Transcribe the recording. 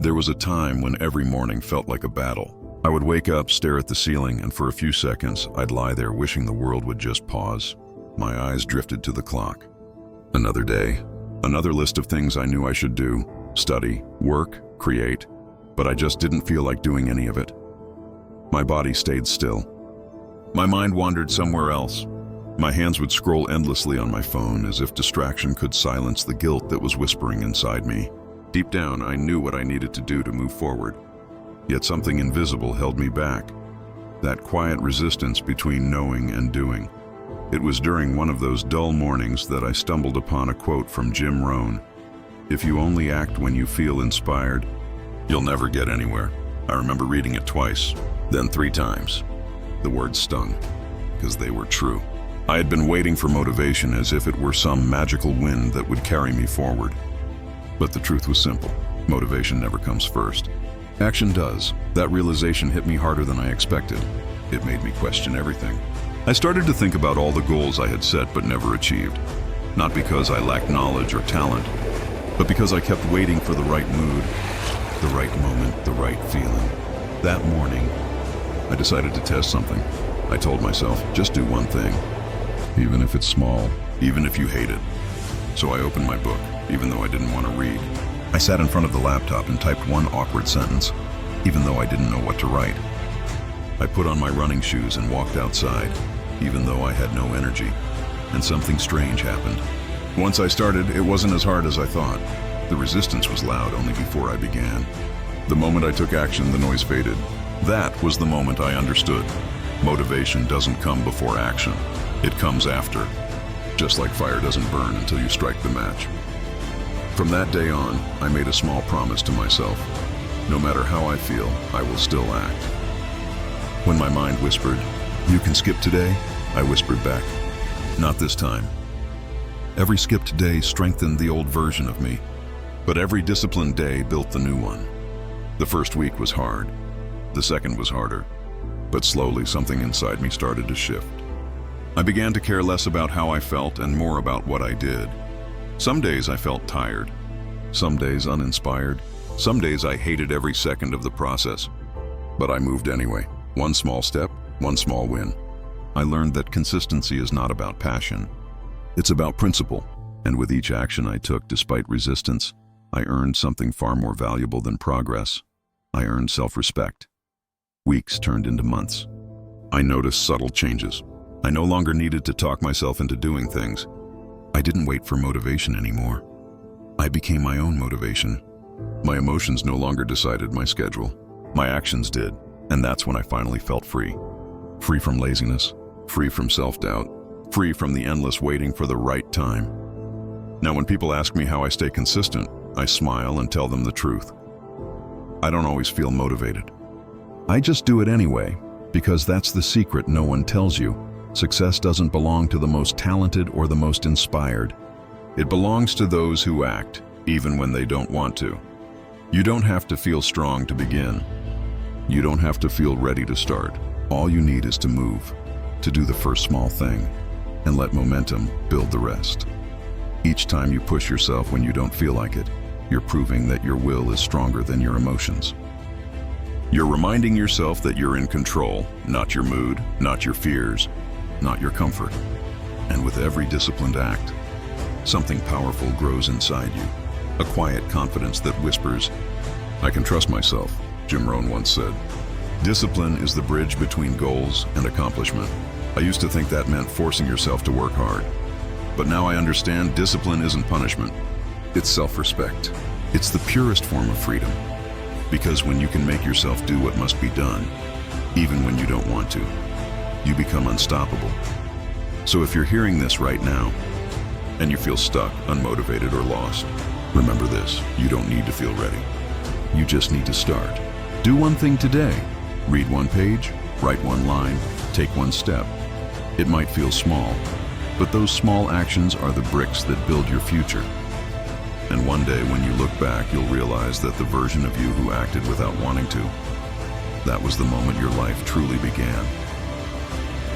There was a time when every morning felt like a battle. I would wake up, stare at the ceiling, and for a few seconds, I'd lie there wishing the world would just pause. My eyes drifted to the clock. Another day, another list of things I knew I should do: study, work, create, but I just didn't feel like doing any of it. My body stayed still. My mind wandered somewhere else. My hands would scroll endlessly on my phone as if distraction could silence the guilt that was whispering inside me. Deep down, I knew what I needed to do to move forward. Yet something invisible held me back. That quiet resistance between knowing and doing. It was during one of those dull mornings that I stumbled upon a quote from Jim Rohn. "If you only act when you feel inspired, you'll never get anywhere." I remember reading it twice, then 3 times. The words stung, because they were true. I had been waiting for motivation as if it were some magical wind that would carry me forward. But the truth was simple. Motivation never comes first. Action does. That realization hit me harder than I expected. It made me question everything. I started to think about all the goals I had set but never achieved. Not because I lacked knowledge or talent, but because I kept waiting for the right mood, the right moment, the right feeling. That morning, I decided to test something. I told myself, just do one thing, even if it's small, even if you hate it. So I opened my book, even though I didn't want to read. I sat in front of the laptop and typed one awkward sentence, even though I didn't know what to write. I put on my running shoes and walked outside, even though I had no energy. And something strange happened. Once I started, it wasn't as hard as I thought. The resistance was loud only before I began. The moment I took action, the noise faded. That was the moment I understood. Motivation doesn't come before action. It comes after. Just like fire doesn't burn until you strike the match. From that day on, I made a small promise to myself. No matter how I feel, I will still act. When my mind whispered, "You can skip today," I whispered back, "Not this time." Every skipped day strengthened the old version of me, but every disciplined day built the new one. The first week was hard. The second was harder. But slowly, something inside me started to shift. I began to care less about how I felt and more about what I did. Some days I felt tired. Some days uninspired. Some days I hated every second of the process. But I moved anyway. One small step, one small win. I learned that consistency is not about passion. It's about principle. And with each action I took despite resistance, I earned something far more valuable than progress. I earned self-respect. Weeks turned into months. I noticed subtle changes. I no longer needed to talk myself into doing things. I didn't wait for motivation anymore. I became my own motivation. My emotions no longer decided my schedule. My actions did, and that's when I finally felt free. Free from laziness, free from self-doubt, free from the endless waiting for the right time. Now when people ask me how I stay consistent, I smile and tell them the truth. I don't always feel motivated. I just do it anyway, because that's the secret no one tells you. Success doesn't belong to the most talented or the most inspired. It belongs to those who act, even when they don't want to. You don't have to feel strong to begin. You don't have to feel ready to start. All you need is to move, to do the first small thing, and let momentum build the rest. Each time you push yourself when you don't feel like it, you're proving that your will is stronger than your emotions. You're reminding yourself that you're in control, not your mood, not your fears, not your comfort. And with every disciplined act, something powerful grows inside you. A quiet confidence that whispers, "I can trust myself," Jim Rohn once said. Discipline is the bridge between goals and accomplishment. I used to think that meant forcing yourself to work hard. But now I understand discipline isn't punishment. It's self-respect. It's the purest form of freedom. Because when you can make yourself do what must be done, even when you don't want to, you become unstoppable. So if you're hearing this right now, and you feel stuck, unmotivated, or lost, remember this: you don't need to feel ready. You just need to start. Do one thing today. Read one page, write one line, take one step. It might feel small, but those small actions are the bricks that build your future. And one day when you look back, you'll realize that the version of you who acted without wanting to, that was the moment your life truly began.